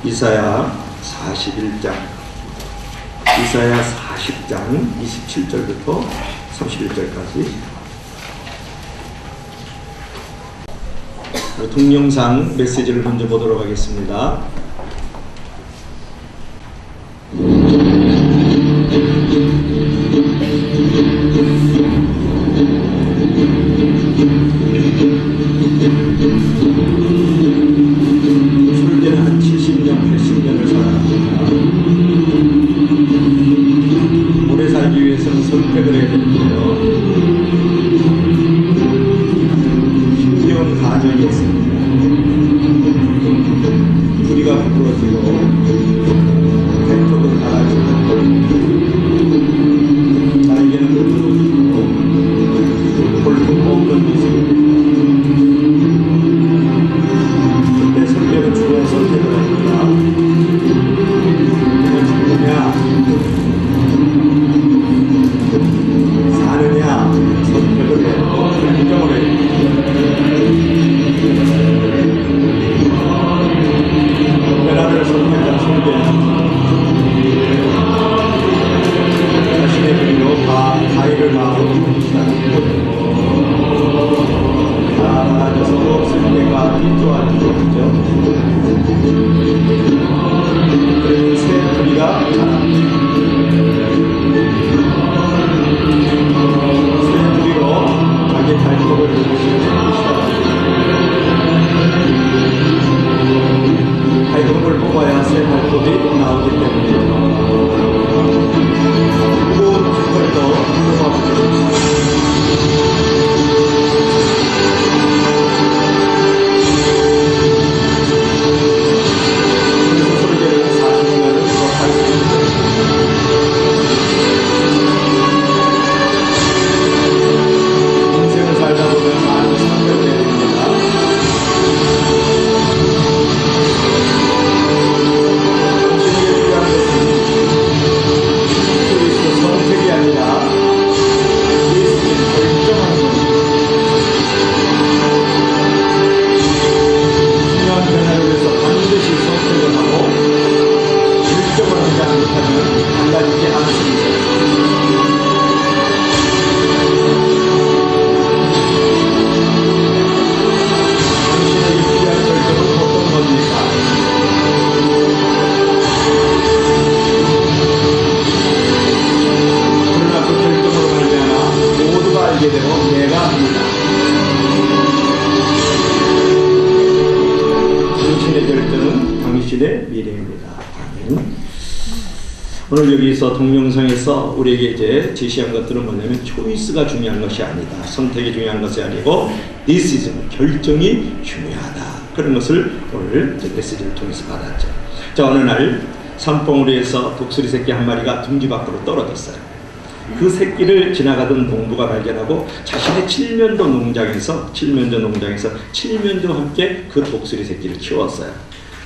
이사야 41장, 이사야 40장 27절부터 31절까지 동영상 메시지를 먼저 보도록 하겠습니다. 출교는 한 70년, 80년을 살았습니다. 오래 살기 위해서는 선택을 해야 되는데요. 힘겨운 가정이 있습니다. 뿌리가 부러지고 펜토도 갈아지고 날개는 부러지고 볼품 없는 모습입니다. 그때 선배는 좋은 선택을 합니다. 내가 죽느냐 사느냐 선택을 해요. 결정을 해요. 베라를 선택한 선배는 자신의 부리로 바위를 마음으로 시작했고 다 나아져서 선배가 인조하는 것이죠. 그리고 새 부리가 자랍니다. 새 부리로 자기 발톱을 시작합니다. 발톱을 뽑아야 새 발톱이 나오기 때문이죠. 무거운 깃털도 뽑아보겠습니다. 그래서 설계를 40년을 더 할 수 있는 인생을 살다 보면 많은 상처를 내립니다. 선택이 아니라 예수님 결정하는 겁니다. 중요한 변화를 위해서 반드시 선택을 하고 결정을 하지 않다면 달라지지 않습니다. 당신에게 필요한 결정은 어떤 겁니까? 그러나 그 결정으로 말미암아 모두가 알게 되고 내가 합니다. 당신의 결정은 당신의 미래입니다. 아멘. 오늘 여기서 동영상에서 우리에게 이제 제시한 것들은 뭐냐면 초이스가 중요한 것이 아니다. 선택이 중요한 것이 아니고 디시전, 결정이 중요하다. 그런 것을 오늘 메시지를 통해서 받았죠. 자, 어느 날 산봉우리에서 독수리 새끼 한 마리가 둥지 밖으로 떨어졌어요. 그 새끼를 지나가던 농부가 발견하고 자신의 칠면조 농장에서 칠면조와 함께 그 독수리 새끼를 키웠어요.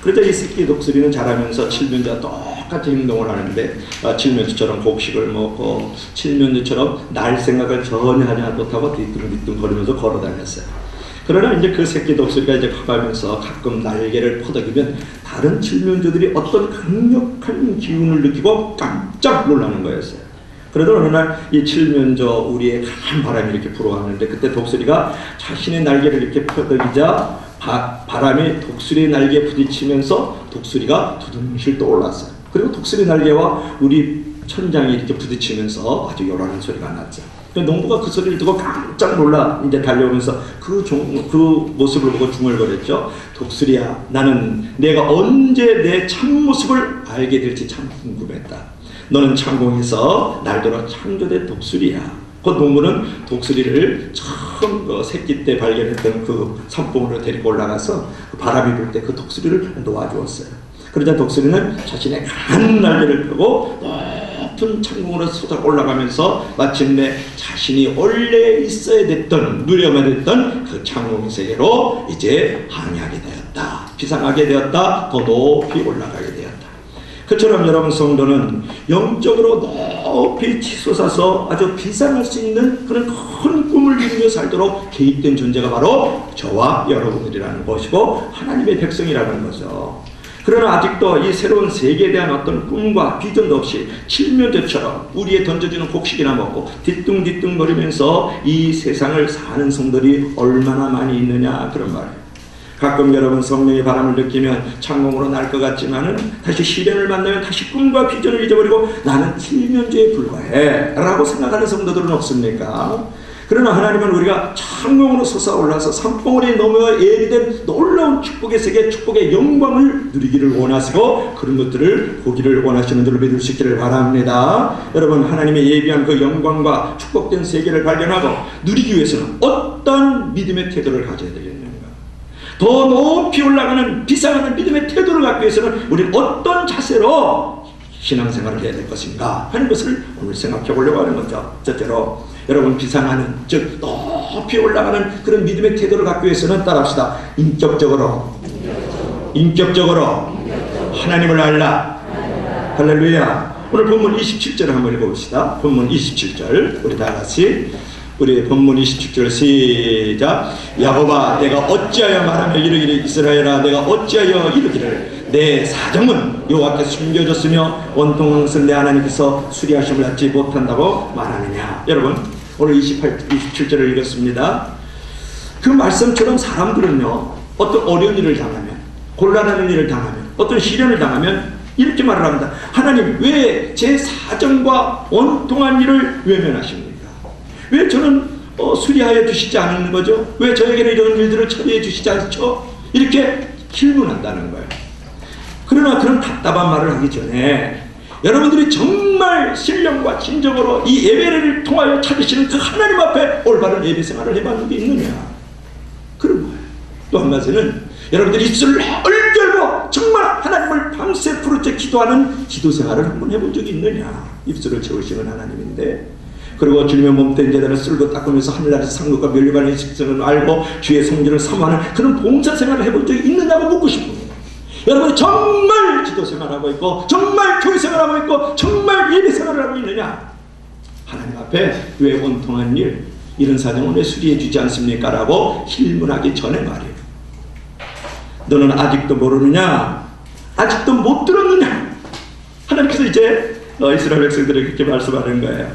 그러자 이 새끼 독수리는 자라면서 칠면조와 똑같이 행동을 하는데 칠면조처럼 곡식을 먹고 칠면조처럼 날 생각을 전혀 하지 못하고 뒤뚱뒤뚱 거리면서 걸어다녔어요. 그러나 이제 그 새끼 독수리가 이제 커가면서 가끔 날개를 퍼덕이면 다른 칠면조들이 어떤 강력한 기운을 느끼고 깜짝 놀라는 거였어요. 그래도 어느 날 이 칠면조 우리의 강한 바람이 이렇게 불어왔는데 그때 독수리가 자신의 날개를 이렇게 퍼덕이자 바람이 독수리의 날개에 부딪히면서 독수리가 두둥실 떠올랐어요. 그리고 독수리 날개와 우리 천장이 이렇게 부딪히면서 아주 요란한 소리가 났죠. 농부가 그 소리를 듣고 깜짝 놀라 이제 달려오면서 그 모습을 보고 중얼거렸죠. 독수리야, 나는 내가 언제 내 참모습을 알게 될지 참 궁금했다. 너는 창공에서 날더러 창조된 독수리야. 그 농부는 독수리를 처음 그 새끼 때 발견했던 그 산봉으로 데리고 올라가서 바람이 불 때 그 독수리를 놓아주었어요. 그러자 독수리는 자신의 강한 날개를 펴고 높은 창공으로 쏟아 올라가면서 마침내 자신이 원래 있어야 됐던, 누려야 됐던 그 창공 세계로 이제 항해하게 되었다. 비상하게 되었다. 더 높이 올라가게 되었다. 그처럼 여러분 성도는 영적으로 높이 치솟아서 아주 비상할 수 있는 그런 큰 꿈을 이루며 살도록 개입된 존재가 바로 저와 여러분들이라는 것이고 하나님의 백성이라는 거죠. 그러나 아직도 이 새로운 세계에 대한 어떤 꿈과 비전도 없이 칠면조처럼 우리에 던져주는 곡식이나 먹고 뒤뚱뒤뚱거리면서 이 세상을 사는 성들이 얼마나 많이 있느냐, 그런 말이에요. 가끔 여러분 성령의 바람을 느끼면 창공으로 날 것 같지만은 다시 시련을 만나면 다시 꿈과 비전을 잊어버리고 나는 칠면조에 불과해 라고 생각하는 성도들은 없습니까? 그러나 하나님은 우리가 창공으로 솟아올라서 산봉우리에 넘어 예비된 놀라운 축복의 세계, 축복의 영광을 누리기를 원하시고 그런 것들을 보기를 원하시는 줄로 믿을 수 있기를 바랍니다. 여러분, 하나님의 예비한 그 영광과 축복된 세계를 발견하고 누리기 위해서는 어떤 믿음의 태도를 가져야 되겠는가? 더 높이 올라가는 비상하는 믿음의 태도를 갖기 위해서는 우리는 어떤 자세로 신앙생활을 해야 될 것인가 하는 것을 오늘 생각해 보려고 하는 거죠. 첫째로 여러분, 비상하는, 즉 높이 올라가는 그런 믿음의 태도를 갖기 위해서는 따라합시다. 인격적으로 하나님을 알라. 할렐루야. 오늘 본문 27절을 한번 읽어봅시다. 본문 27절 우리 다 같이, 우리 본문 27절 시작. 야곱아, 내가 어찌하여 말하며 이르기를, 이스라엘아 내가 어찌하여 이르기를, 내 사정은 여호와께서 숨겨졌으며 원통한 것을 내 하나님께서 수리하심을 받지 못한다고 말하느냐. 여러분, 오늘 27절을 읽었습니다. 그 말씀처럼 사람들은요, 어떤 어려운 일을 당하면, 곤란한 일을 당하면, 어떤 시련을 당하면 이렇게 말을 합니다. 하나님, 왜 제 사정과 원통한 일을 외면하십니까? 왜 저는 수리하여 주시지 않는 거죠? 왜 저에게는 이런 일들을 처리해 주시지 않죠? 이렇게 질문한다는 거예요. 그러나 그런 답답한 말을 하기 전에 여러분들이 정말 신령과 진정으로 이 예배를 통하여 찾으시는 그 하나님 앞에 올바른 예배 생활을 해봤는 게 있느냐, 그런 거예요. 또 한 가지는 여러분들이 입술을 얼결고 정말 하나님을 밤새 부르짖어 기도하는 기도 생활을 한번 해본 적이 있느냐. 입술을 채우시는 하나님인데, 그리고 주님의 몸된 제단을 쓸고 닦으면서 하늘나라에서 상급과 멸류관의 식성을 알고 주의 성전을 사모하는 그런 봉사 생활을 해본 적이 있느냐고 묻고 싶습니다. 여러분이 정말 기도 생활하고 있고, 정말 교회 생활하고 있고, 정말 예배 생활을 하고 있느냐? 하나님 앞에 왜 원통한 일, 이런 사정을 왜 수리해 주지 않습니까? 라고 질문하기 전에 말이에요. 너는 아직도 모르느냐? 아직도 못 들었느냐? 하나님께서 이제 이스라엘 백성들에게 그렇게 말씀하는 거예요.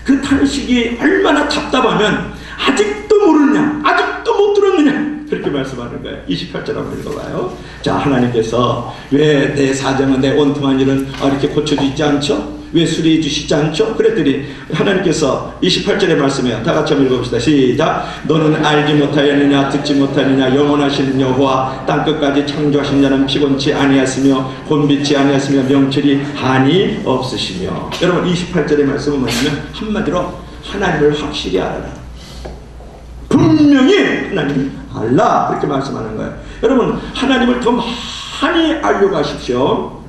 그 탄식이 얼마나 답답하면 아직도 모르느냐? 아직도 못 들었느냐? 그렇게 말씀하는 거예요. 28절 한번 읽어봐요. 자, 하나님께서 왜 내 사정은, 내 원통한 일은 이렇게 고쳐주지 않죠? 왜 수리해 주시지 않죠? 그랬더니 하나님께서 28절에 말씀해요. 다 같이 한번 읽어봅시다. 시작. 너는 알지 못하였느냐, 듣지 못하느냐, 영원하신 여호와 땅끝까지 창조하신 자는 피곤치 아니하시며 곤비치 아니하시며 명철이 한이 없으시며. 여러분, 28절의 말씀은 뭐냐면 한마디로 하나님을 확실히 알아라. 분명히 하나님을 알라, 그렇게 말씀하는 거예요. 여러분, 하나님을 더 많이 알려고 하십시오.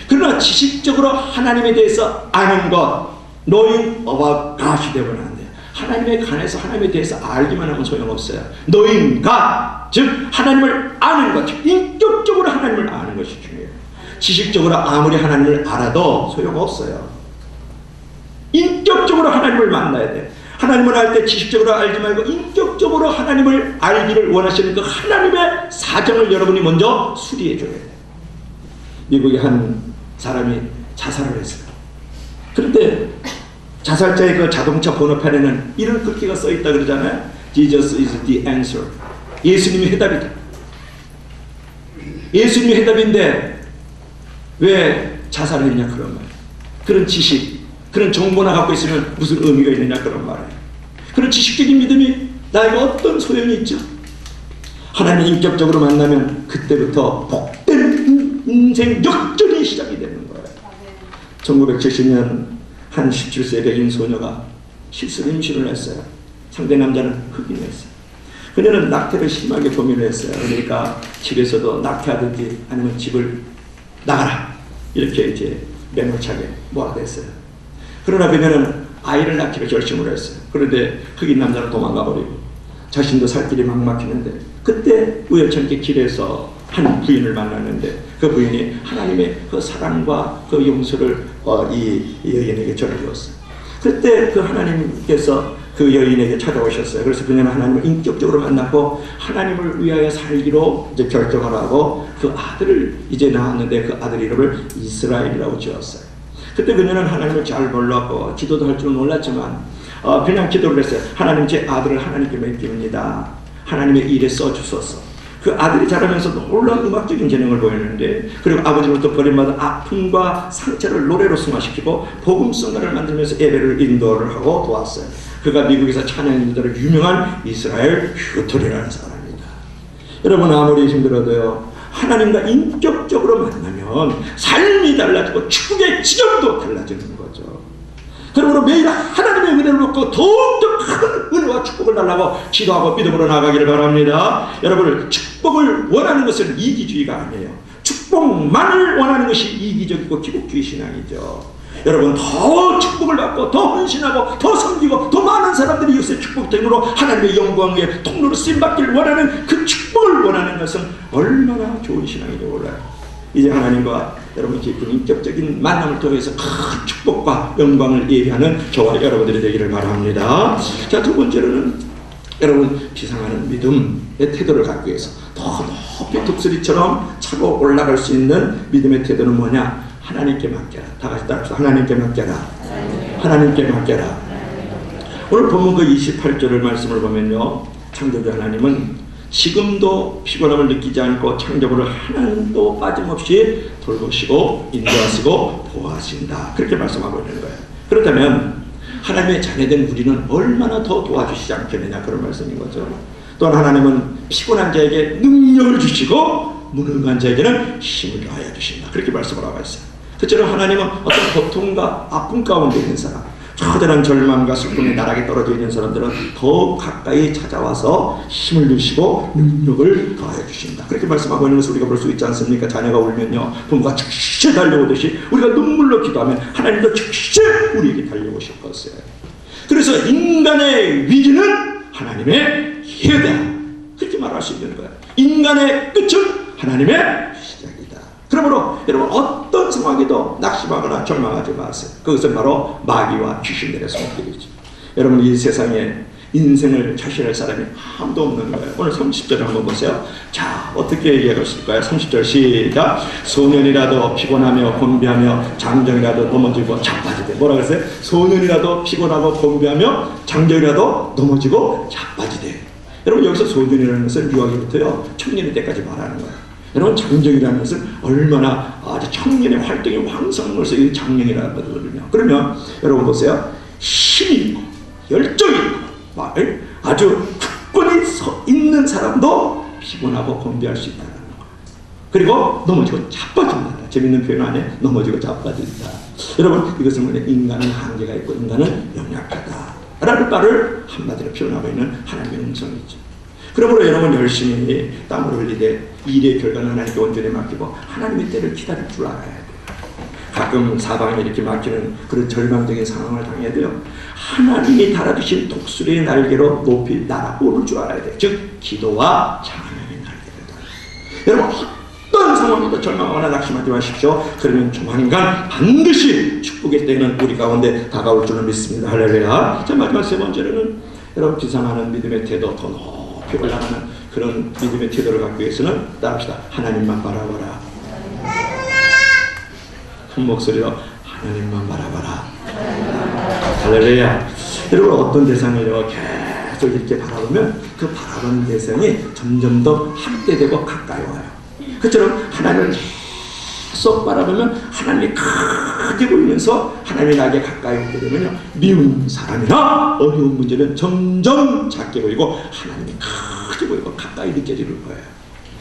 그러나 지식적으로 하나님에 대해서 아는 것, knowing about God이 되면 안 돼요. 하나님에 관해서 하나님에 대해서 알기만 하면 소용없어요. knowing God, 즉 하나님을 아는 것, 즉 인격적으로 하나님을 아는 것이 중요해요. 지식적으로 아무리 하나님을 알아도 소용없어요. 인격적으로 하나님을 만나야 돼요. 하나님을 알 때 지식적으로 알지 말고 인격적으로 하나님을 알기를 원하시는 그 하나님의 사정을 여러분이 먼저 수리해 줘야 돼요. 미국의 한 사람이 자살을 했어요. 그런데 자살자의 그 자동차 번호판에는 이런 글귀가 써있다 그러잖아요. Jesus is the answer. 예수님이 해답이다. 예수님이 해답인데 왜 자살했냐, 그런 말. 그런 지식, 그런 정보나 갖고 있으면 무슨 의미가 있느냐, 그런 말이에요. 그런 지식적인 믿음이 나에게 어떤 소용이 있죠? 하나님 인격적으로 만나면 그때부터 복된 인생 역전이 시작이 되는 거예요. 1970년 한 17세 백인 소녀가 실수로 임신을 했어요. 상대 남자는 흑인을 했어요. 그녀는 낙태를 심하게 고민을 했어요. 그러니까 집에서도 낙태하든지 아니면 집을 나가라, 이렇게 이제 매몰차게 모아댔어요. 그러나 그녀는 아이를 낳기로 결심을 했어요. 그런데 흑인 남자는 도망가 버리고 자신도 살 길이 막막했는데, 그때 우연찮게 길에서 한 부인을 만났는데 그 부인이 하나님의 그 사랑과 그 용서를 이 여인에게 전해주었어요. 그때 그 하나님께서 그 여인에게 찾아오셨어요. 그래서 그녀는 하나님을 인격적으로 만났고 하나님을 위하여 살기로 이제 결정을 하고 그 아들을 이제 낳았는데 그 아들 이름을 이스라엘이라고 지었어요. 그때 그녀는 하나님을 잘 몰랐고 기도도 할 줄은 몰랐지만 그냥 기도를 했어요. 하나님, 제 아들을 하나님께 맡깁니다. 하나님의 일에 써주소서. 그 아들이 자라면서 놀라운 음악적인 재능을 보였는데, 그리고 아버지로부터 버림받은 아픔과 상처를 노래로 승화시키고 복음성가를 만들면서 예배를 인도를 하고 도왔어요. 그가 미국에서 찬양인들로 유명한 이스라엘 휴토리라는 사람입니다. 여러분, 아무리 힘들어도요, 하나님과 인격적으로 만나면 삶이 달라지고 축복의 지경도 달라지는 거죠. 그러므로 매일 하나님의 은혜를 받고 더욱더 큰 은혜와 축복을 달라고 기도하고 믿음으로 나가기를 바랍니다. 여러분, 축복을 원하는 것은 이기주의가 아니에요. 축복만을 원하는 것이 이기적이고 기복주의 신앙이죠. 여러분, 더 축복을 받고 더 헌신하고 더 섬기고 더 많은 사람들이 이것의 축복 등으로 하나님의 영광의 통로로 쓰임받기를 원하는 그 축복을 원하는 것은 얼마나 좋은 신앙인지 몰라요. 이제 하나님과 여러분 깊은 인격적인 만남을 통해서 큰 축복과 영광을 예비하는 저와 여러분들이 되기를 바랍니다. 자, 두 번째로는 여러분, 비상하는 믿음의 태도를 갖기 위해서 더 높이 독수리처럼 차고 올라갈 수 있는 믿음의 태도는 뭐냐? 하나님께 맡겨라. 다 같이 따라합시다. 하나님께 맡겨라. 하나님께 맡겨라. 오늘 본문 그 28절의 말씀을 보면요, 창조주 하나님은 지금도 피곤함을 느끼지 않고 창조물을 하나도 빠짐없이 돌보시고 인도하시고 보호하신다. 그렇게 말씀하고 있는 거예요. 그렇다면 하나님의 자녀된 우리는 얼마나 더 도와주시지 않겠느냐, 그런 말씀인 거죠. 또한 하나님은 피곤한 자에게 능력을 주시고 무능한 자에게는 힘을 더하여 주신다. 그렇게 말씀을 하고 있어요. 그처럼 하나님은 어떤 고통과 아픔 가운데 있는 사람, 처절한 절망과 슬픔에 나락에 떨어져 있는 사람들은 더 가까이 찾아와서 힘을 주시고 능력을 더하여 주신다. 그렇게 말씀하고 있는 것을 우리가 볼 수 있지 않습니까? 자녀가 울면요, 부모가 즉시 달려오듯이 우리가 눈물로 기도하면 하나님도 즉시 우리에게 달려오실 것이에요. 그래서 인간의 위기는 하나님의 기회다. 그렇게 말할 수 있는 거예요. 인간의 끝은 하나님의 시작이다. 그러므로 여러분, 어떤 상황에도 낙심하거나 절망하지 마세요. 그것은 바로 마귀와 귀신들의 손길이죠. 여러분, 이 세상에 인생을 자신할 사람이 아무도 없는 거예요. 오늘 30절 한번 보세요. 자, 어떻게 얘기하실까요? 30절 시작. 소년이라도 피곤하며 곤비하며 장정이라도 넘어지고 자빠지되. 뭐라 그랬어요? 소년이라도 피곤하고 곤비하며 장정이라도 넘어지고 자빠지되. 여러분, 여기서 소년이라는 것은 유아기부터요 청년일 때까지 말하는 거예요. 여러분, 장정이라는 것은 얼마나 아주 청년의 활동이 왕성한 것을 이 장정이라는 거거든요. 그러면 여러분 보세요. 힘이 있고 열정이 있고 아주 굳건히 서 있는 사람도 피곤하고 곤비할 수 있다는 거. 그리고 넘어지고 자빠진다. 재밌는 표현 안에 넘어지고 자빠진다. 여러분, 이것은 뭐냐? 인간은 한계가 있고 인간은 연약하다 라는 말을 한마디로 표현하고 있는 하나님의 음성이죠. 그러므로 여러분, 열심히 땀을 흘리되 일의 결과는 하나님께 온전히 맡기고 하나님의 때를 기다릴 줄 알아야 돼요. 가끔 사방에 이렇게 막히는 그런 절망적인 상황을 당해야 돼요. 하나님이 달아주신 독수리의 날개로 높이 날아오를 줄 알아야 돼요. 즉, 기도와 찬양의 날개를 달아요. 여러분, 어떤 상황에도 절망하거나 낙심하지 마십시오. 그러면 조만간 반드시 축복의 때는 우리 가운데 다가올 줄을 믿습니다. 할렐루야. 자, 마지막 세 번째로는 여러분, 비상하는 믿음의 태도, 더 높이 올라가는 그런 믿음의 태도를 갖기 위해서는 따릅시다. 하나님만 바라봐라. 큰 목소리로 하나님만 바라봐라. 할렐루야. 여러분, 어떤 대상을요 계속 이렇게 바라보면 그 바라보는 대상이 점점 더 확대되고 가까이 와요. 그처럼 하나님을 계속 바라보면 하나님이 크게 보이면서 하나님이 나에게 가까이 오게 되면요, 미운 사람이나 어려운 문제는 점점 작게 보이고 하나님이 크게 보이고 가까이 느껴지는 거예요.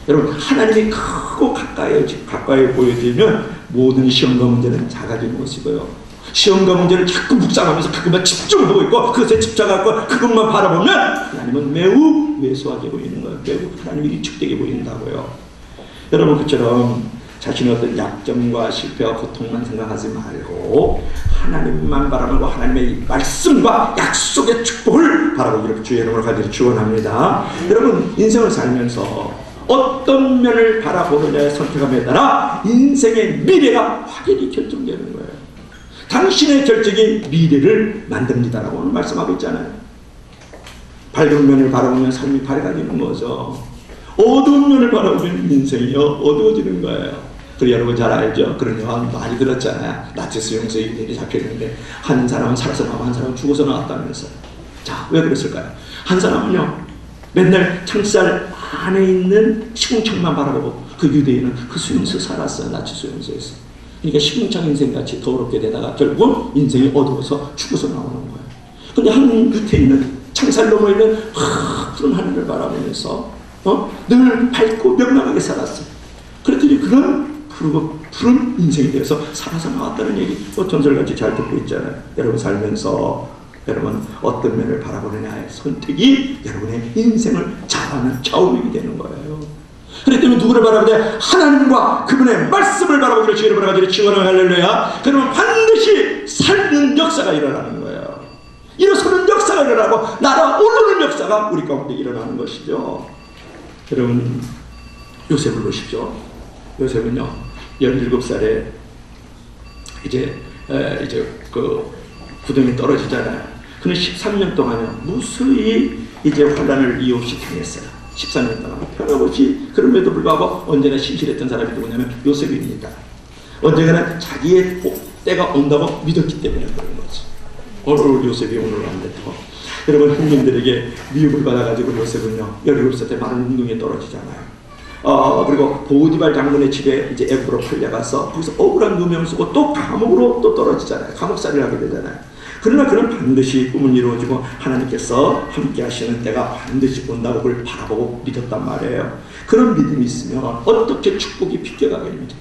여러분, 하나님이 크고 가까이 보여지면 모든 시험과 문제는 작아지는 것이고요. 시험과 문제를 자꾸 묵상하면서 그것만 집중하고 있고 그것에 집착하고 그것만 바라보면 하나님은 매우 왜소하게 보이는 거예요. 매우 하나님이 위축되게 보인다고요. 여러분, 그처럼 자신의 어떤 약점과 실패와 고통만 생각하지 말고 하나님만 바라보고 하나님의 말씀과 약속의 축복을 바라보기를 주의 이름으로 가지고 축원합니다. 여러분, 인생을 살면서 어떤 면을 바라보느냐의 선택함에 따라 인생의 미래가 확연히 결정되는 거예요. 당신의 결정이 미래를 만듭니다라고 오늘 말씀하고 있잖아요. 밝은 면을 바라보면 삶이 밝아지는 거죠. 어두운 면을 바라보면 인생이 어두워지는 거예요. 그리고 여러분 잘 알죠? 그런 영화 많이 들었잖아요. 나치스 용서에 잡혀있는데 한 사람은 살아서 나오고 한 사람은 죽어서 나왔다면서요. 자, 왜 그랬을까요? 한 사람은요, 맨날 창살 안에 있는 시궁창만 바라보고, 그 유대인은 그 수용소에 살았어요. 나치 수용소에서. 그러니까 시궁창 인생같이 더럽게 되다가 결국은 인생이 어두워서 죽어서 나오는 거예요. 근데 한 밑에 있는 창살 넘어 있는 푸른 하늘을 바라보면서 늘 밝고 명랑하게 살았어요. 그랬더니 그런 푸른 인생이 되어서 살아서 나왔다는 얘기, 전설같이 잘 듣고 있잖아요. 여러분 살면서 여러분 어떤 면을 바라보느냐의 선택이 여러분의 인생을 좌우하는 좌우명이 되는 거예요. 그렇기 때문에 누구를 바라보되 하나님과 그분의 말씀을 바라보기로 주의 이름으로 가지고 축원하며 할렐루야. 그러면 반드시 살는 역사가 일어나는 거예요. 일어서는 역사가 일어나고 나라 오르는 역사가 우리 가운데 일어나는 것이죠. 여러분 요셉을 보십시오. 요셉은요 17살에 이제 그 구덩이 떨어지잖아요. 그는 13년 동안요 무수히 이제 환란을 이유 없이 당했어요. 13년 동안 변함없이. 그럼에도 불구하고 언제나 신실했던 사람이 누구냐면 요셉입니다. 언젠가는 자기의 때가 온다고 믿었기 때문에 그런 거죠. 오늘 요셉이 오늘 왔는데도 여러분 형님들에게 미움을 받아가지고 요셉은요 17살 때 많은 운동에 떨어지잖아요. 그리고 보디발 장군의 집에 이제 애굽으로 팔려가서 거기서 억울한 누명 쓰고 또 감옥으로 또 떨어지잖아요. 감옥살이를 하게 되잖아요. 그러나 그는 반드시 꿈은 이루어지고 하나님께서 함께 하시는 때가 반드시 온다고 그걸 바라보고 믿었단 말이에요. 그런 믿음이 있으면 어떻게 축복이 비껴가겠느냐,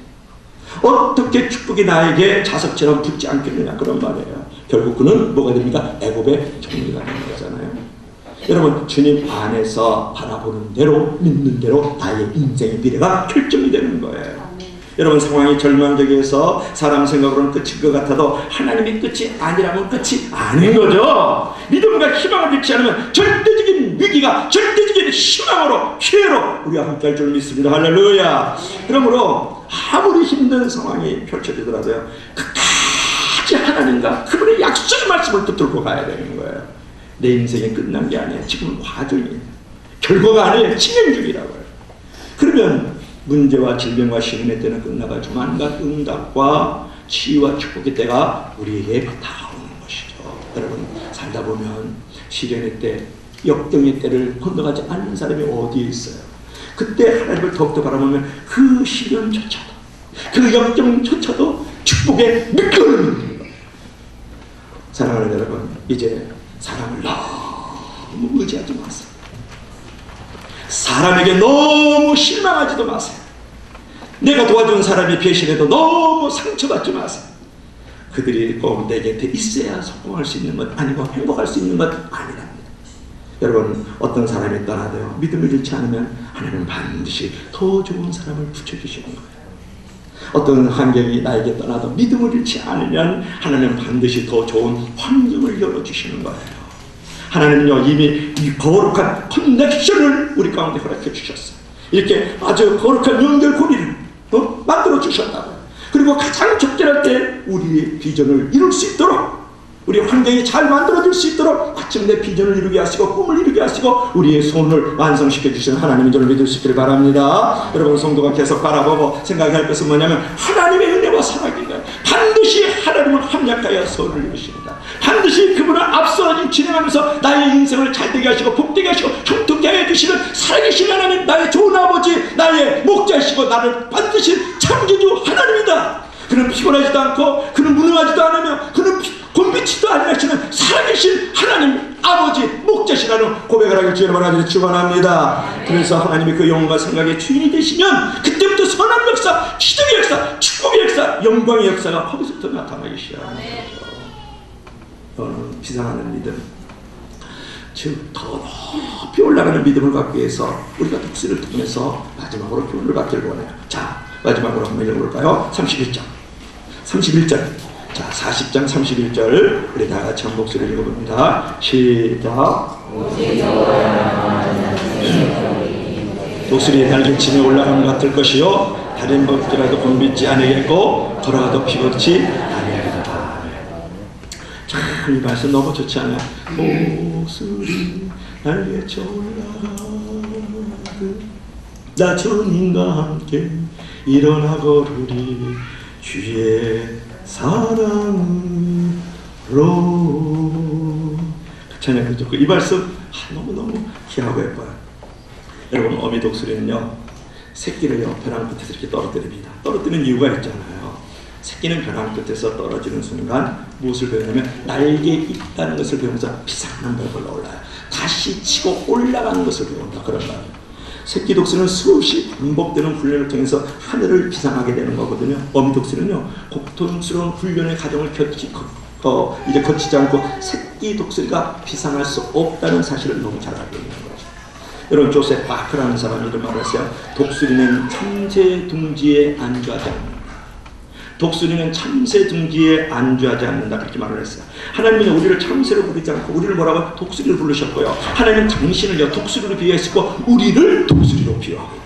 어떻게 축복이 나에게 자석처럼 붙지 않겠느냐, 그런 말이에요. 결국 그는 뭐가 됩니까? 애굽의 총리가 되는 거잖아요. 여러분 주님 안에서 바라보는 대로 믿는 대로 나의 인생의 미래가 결정이 되는 거예요. 여러분 상황이 절망적이어서 사람 생각으로는 끝일 것 같아도 하나님의 끝이 아니라면 끝이 아닌 거죠. 믿음과 희망을 잃지 않으면 절대적인 위기가 절대적인 희망으로 기회로 우리와 함께할 줄 믿습니다. 할렐루야. 그러므로 아무리 힘든 상황이 펼쳐지더라도요 끝까지 하나님과 그분의 약속의 말씀을 붙들고 가야 되는 거예요. 내 인생이 끝난 게 아니에요. 지금은 과정이에요. 결과가 아니에요. 진행 중이라고요. 그러면 문제와 질병과 시련의 때는 끝나가지고 온갖 응답과 치유와 축복의 때가 우리에게 다가오는 것이죠. 여러분 살다 보면 시련의 때, 역경의 때를 건너가지 않는 사람이 어디에 있어요. 그때 하나님을 더욱더 바라보면 그 시련조차도 그 역경조차도 축복의 밑거름이 되는 거예요. 사랑하는 여러분, 이제 사람을 너무 의지하지 마세요. 사람에게 너무 실망하지도 마세요. 내가 도와준 사람이 배신해도 너무 상처받지 마세요. 그들이 꼭 내 곁에 있어야 성공할 수 있는 것 아니고 행복할 수 있는 것 아니랍니다. 여러분 어떤 사람이 떠나도요 믿음을 잃지 않으면 하나님은 반드시 더 좋은 사람을 붙여주시는 거예요. 어떤 환경이 나에게 떠나도 믿음을 잃지 않으면 하나님은 반드시 더 좋은 환경을 열어주시는 거예요. 하나님은요 이미 이 거룩한 커넥션을 우리 가운데 허락해 주셨어요. 이렇게 아주 거룩한 연결고리를 만들어 주셨다고요. 그리고 가장 적절할 때 우리의 비전을 이룰 수 있도록, 우리 환경이 잘 만들어질 수 있도록 아침 내 비전을 이루게 하시고 꿈을 이루게 하시고 우리의 소원을 완성시켜 주시는 하나님인 줄 믿을 수 있기를 바랍니다. 여러분 성도가 계속 바라보고 생각할 것은 뭐냐면 하나님의 은혜와 사랑인 거예요. 반드시 하나님은 합력하여 소원을 이루십니다. 반드시 그분을 앞서 진행하면서 나의 인생을 잘되게 하시고 복되게 하시고 형통케 하여 주시는 살아계신 하나님, 나의 좋은 아버지, 나의 목자이시고 나를 반드시 창조주 하나님이다. 그는 피곤하지도 않고 그는 무능하지도 않으며 그는 곤비치도 아니하시는 살아계신 하나님 아버지 목자시라는 고백을 하길 주의 이름으로 하기를 축원합니다. 그래서 하나님이 그 영혼과 생각의 주인이 되시면 그때부터 선한 역사, 기적의 역사, 축복의 역사, 영광의 역사가 거기서부터 나타나기 시작합니다. 비상하는 믿음, 즉 더 높이 올라가는 믿음을 갖기 위해서 우리가 독서를 통해서 마지막으로 교훈을 받기를 원해요. 자, 마지막으로 한번 읽어볼까요? 31장 자, 40장 31절 우리 다 같이 한 목소리를 읽어봅니다. 시작. 독수리의 날개치며 올라간 것 같을 것이요 다른 법들라도 곤빗지 아니겠고 돌아가도 피곤치 아니하리라. 자, 이 말씀 너무 좋지 않아요? 독수리 날개쳐 올라가 나 주님과 함께 일어나 걸으리 주의 사랑으로. 찬양도 좋고 이 말씀 너무너무 귀하고 예뻐요. 여러분, 어미 독수리는요 새끼를요 벼랑 끝에서 이렇게 떨어뜨립니다. 떨어뜨리는 이유가 있잖아요. 새끼는 벼랑 끝에서 떨어지는 순간 무엇을 배우냐면 날개 있다는 것을 배우면서 비상한 벽을 올라요. 다시 치고 올라가는 것을 배운다, 그런 말이에요. 새끼 독수리는 수없이 반복되는 훈련을 통해서 하늘을 비상하게 되는 거거든요. 어미 독수리는요 고통스러운 훈련의 과정을 거치지 않고 새끼 독수리가 비상할 수 없다는 사실을 너무 잘 알고 있는 거죠. 여러분, 조셉 바크라는 사람이 이런 말을 했어요. 독수리는 참새 둥지에 안주하지 않는다. 독수리는 참새 둥지에 안주하지 않는다, 그렇게 말을 했어요. 하나님은 우리를 참새로 부르지 않고 우리를 뭐라고? 독수리를 부르셨고요. 하나님은 당신을요 독수리로 비유했고 우리를 독수리로 비유하고 있다.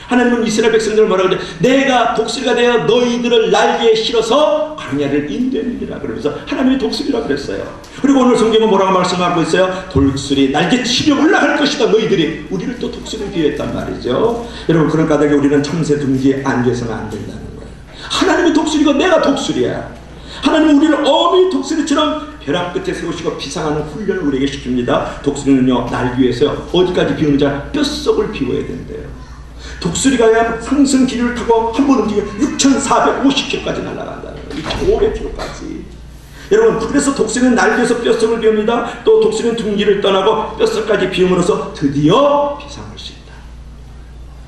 하나님은 이스라엘 백성들을 뭐라고 그래? 내가 독수리가 되어 너희들을 날개에 실어서 광야를 인도했느니라. 그러면서 하나님이 독수리라 그랬어요. 그리고 오늘 성경은 뭐라고 말씀하고 있어요? 독수리 날개 치려 올라갈 것이다. 너희들이 우리를 또 독수리로 비유했단 말이죠. 여러분, 그런 까닭에 우리는 참새 둥지에 앉아서는 안 된다는 거예요. 하나님이 독수리고 내가 독수리야. 하나님은 우리를 어미 독수리처럼 벼랑 끝에 세우시고 비상하는 훈련을 우리에게 시킵니다. 독수리는요 날기 위해서요 어디까지 비우는지 뼛속을 비워야 된대요. 독수리가 상승 기류를 타고 한 번 움직이면 6,450km까지 날아간다는 거예요. 2,500km까지. 여러분, 그래서 독수리는 날개에서 뼛속을 비웁니다. 또 독수리는 둥지를 떠나고 뼛속까지 비움으로써 드디어 비상할 수 있다.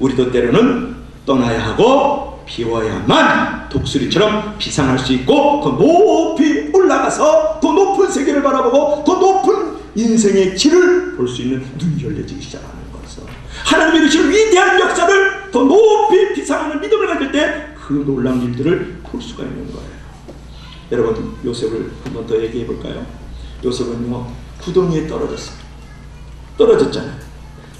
우리도 때로는 떠나야 하고 비워야만 독수리처럼 비상할 수 있고 더 높이 올라가서 더 높은 세계를 바라보고 더 높은 인생의 길을 볼 수 있는 눈이 열려지기 시작하는 것이죠. 하나님의 이루신 위대한 역사를 더 높이 비상하는 믿음을 가질 때 그 놀라운 일들을 볼 수가 있는 거예요. 여러분, 요셉을 한 번 더 얘기해 볼까요? 요셉은요 구덩이에 떨어졌습니다. 떨어졌잖아요.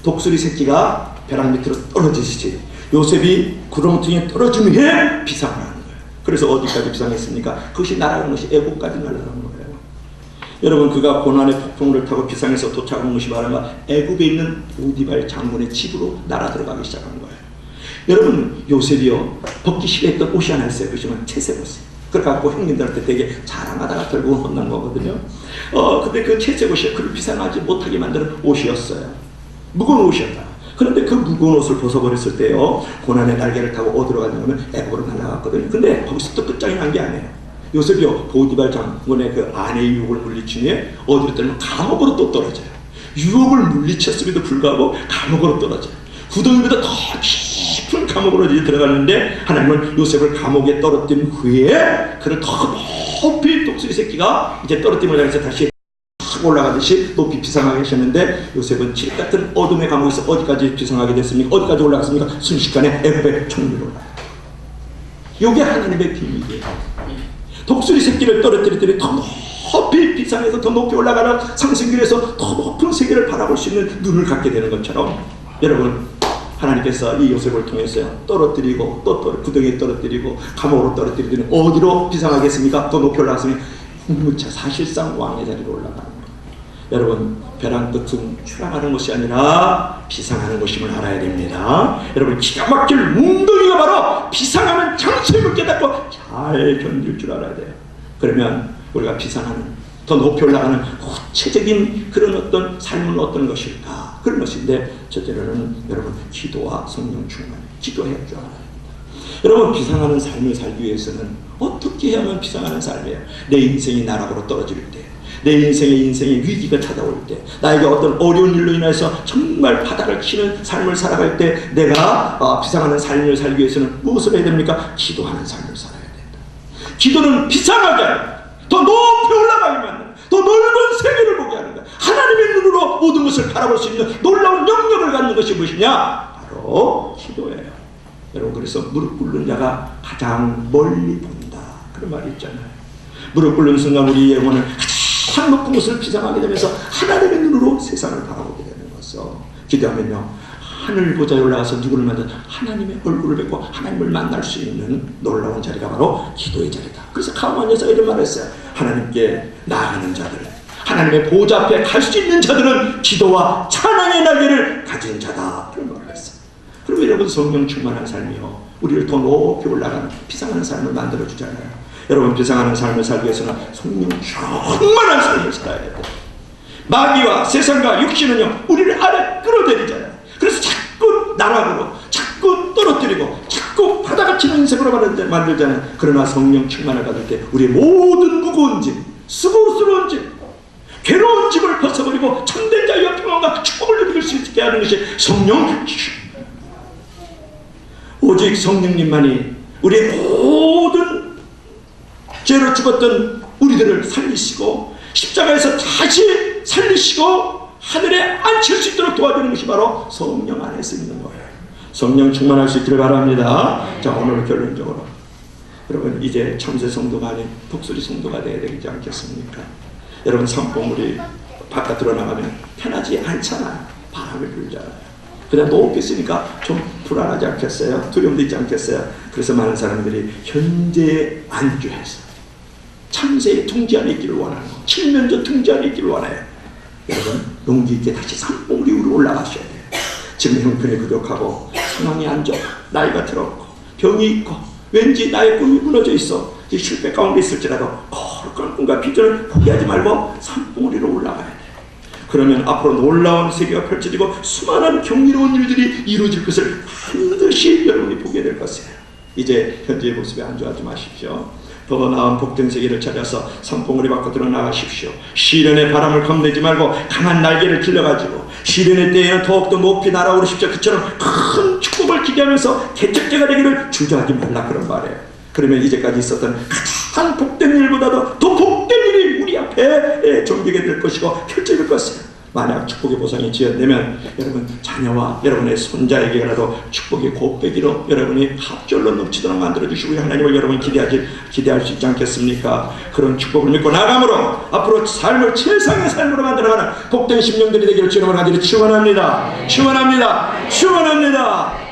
독수리 새끼가 벼랑 밑으로 떨어지듯이 요셉이 구렁텅이에 떨어진 후에 비상을 하는 거예요. 그래서 어디까지 비상했습니까? 그것이 날아간 것이 애국까지 날아간 거예요. 여러분, 그가 고난의 폭풍을 타고 비상에서 도착한 것이 바로 애국에 있는 보디발 장군의 집으로 날아 들어가기 시작한 거예요. 여러분, 요셉이요 벗기 싫어했던 옷이 하나 있어요. 그것이면 채색 옷이에요. 그래갖고 형님들한테 되게 자랑하다가 결국은 혼난 거거든요. 근데 그 채색 옷이 그를 비상하지 못하게 만드는 옷이었어요. 무거운 옷이었다. 그런데 그 무거운 옷을 벗어버렸을 때요 고난의 날개를 타고 어디로 갔냐면 애국으로 날아갔거든요. 근데 거기서 또 끝장이 난 게 아니에요. 요셉이요 보디발 장군의 그 아내의 유혹을 물리친 후에 어디로 떨면 감옥으로 또 떨어져요. 유혹을 물리쳤음에도 불구하고 감옥으로 떨어져요. 구덩이보다 더 깊은 감옥으로 이제 들어가는데 하나님은 요셉을 감옥에 떨어뜨린 후에 그를 더 높이 독수리 새끼가 이제 떨어뜨림을 해서 다시 올라가듯이 높이 비상하게 하셨는데 요셉은 칠 같은 어둠의 감옥에서 어디까지 비상하게 됐습니까? 어디까지 올라갔습니까? 순식간에 애굽의 총리로 올라가요. 이게 하나님의 비밀이에요. 독수리 새끼를 떨어뜨리더니 더 높이 비상해서 더 높이 올라가는 상승길에서 더 높은 세계를 바라볼 수 있는 눈을 갖게 되는 것처럼 여러분, 하나님께서 이 요셉을 통해서요 떨어뜨리고 또 구덩이에 떨어뜨리고 감옥으로 떨어뜨리더니 어디로 비상하겠습니까? 더 높이 올라갔으니 무차 사실상 왕의 자리로 올라가는 거예요. 여러분, 벼랑 끝은 추락하는 것이 아니라 비상하는 것임을 알아야 됩니다. 여러분, 기가 막힐 웅덩이가 바로 비상하는 장소임을 깨닫고 잘 견딜 줄 알아야 돼요. 그러면 우리가 비상하는 더 높이 올라가는 구체적인 그런 어떤 삶은 어떤 것일까? 그런 것인데 첫째로는 여러분 기도와 성령 충만, 기도해야 줄 알아야 됩니다. 여러분, 비상하는 삶을 살기 위해서는 어떻게 해야만 비상하는 삶이에요? 내 인생이 나락으로 떨어질 때, 내 인생의 위기가 찾아올 때, 나에게 어떤 어려운 일로 인해서 정말 바닥을 치는 삶을 살아갈 때 내가 비상하는 삶을 살기 위해서는 무엇을 해야 됩니까? 기도하는 삶을 살아야 된다. 기도는 비상하게 더 높이 올라가게 만드는, 더 넓은 세계를 보게 하는 거야. 하나님의 눈으로 모든 것을 바라볼 수 있는 놀라운 영역을 갖는 것이 무엇이냐? 바로 기도예요. 여러분, 그래서 무릎 꿇는 자가 가장 멀리 본다, 그런 말이 있잖아요. 무릎 꿇는 순간 우리 영혼은 가장 높은 곳을 비상하게 되면서 하나님의 눈으로 세상을 바라보게 되는 것이죠. 기도하면요 하늘 보좌에 올라가서 누구를 만나 하나님의 얼굴을 뵙고 하나님을 만날 수 있는 놀라운 자리가 바로 기도의 자리다. 그래서 가만 여자가 이런 말을 했어요. 하나님께 나아가는 자들, 하나님의 보좌 앞에 갈 수 있는 자들은 기도와 찬양의 날개를 가진 자다, 그런 말을 했어요. 그리고 여러분, 성령 충만한 삶이요, 우리를 더 높이 올라가는 비상하는 삶을 만들어주잖아요. 여러분, 비상하는 삶을 살기 위해서는 성령 충만한 삶을 살아야 돼요. 마귀와 세상과 육신은요, 우리를 아래 끌어들이잖아요. 그래서 자꾸 나락으로, 자꾸 떨어뜨리고, 자꾸 바다가 치는 인생으로 만들잖아요. 그러나 성령 충만을 받을 때 우리의 모든 무거운 짐, 수고스러운 짐, 괴로운 짐을 벗어버리고 참된 자유와 평안과 축복을 누릴 수 있게 하는 것이 성령. 오직 성령님만이 우리의 모든 죄로 죽었던 우리들을 살리시고 십자가에서 다시 살리시고 하늘에 앉힐 수 있도록 도와주는 것이 바로 성령 안에서 있는 거예요. 성령 충만할 수 있기를 바랍니다. 자, 오늘 결론적으로 여러분, 이제 참새 성도가 아닌 독수리 성도가 되어야 되지 않겠습니까? 여러분, 산봉우리 바깥으로 나가면 편하지 않잖아요. 바람을 불잖아요. 그냥 높이 있으니까 좀 불안하지 않겠어요? 두려움도 있지 않겠어요? 그래서 많은 사람들이 현재에 안주해서 참새의 둥지 안에 있기를 원하는 거, 칠면조 둥지 안에 있기를 원해요. 여러분, 용기 있게 다시 산봉우리 위로 올라가셔야 돼요. 지금 형편이 부족하고 상황이 안 좋아, 나이가 들었고 병이 있고 왠지 나의 꿈이 무너져 있어, 실패 가운데 있을지라도 거룩한 꿈과 비전을 포기하지 말고 산봉우리로 올라가야 돼요. 그러면 앞으로 놀라운 세계가 펼쳐지고 수많은 경이로운 일들이 이루어질 것을 반드시 여러분이 보게 될 것이에요. 이제 현재의 모습에 안주하지 마십시오. 더 나은 복된 세계를 찾아서 산봉우리 밖으로 나가십시오. 시련의 바람을 겁내지 말고 강한 날개를 길러가지고 시련의 때에는 더욱더 높이 날아오르십시오. 그처럼 큰 축복을 기대하면서 개척자가 되기를 주저하지 말라, 그런 말이에요. 그러면 이제까지 있었던 가장 복된 일보다도 더 복된 일이 우리 앞에 존재하게 될 것이고 펼쳐질 것이에요. 만약 축복의 보상이 지연되면 여러분, 자녀와 여러분의 손자에게라도 축복의 곱배기로 여러분이 합절로 넘치도록 만들어주시고 하나님을 여러분 기대할 수 있지 않겠습니까? 그런 축복을 믿고 나감으로 앞으로 삶을 최상의 삶으로 만들어가는 복된 심령들이 되기를 주님을 간절히 축원합니다. 축원합니다. 축원합니다.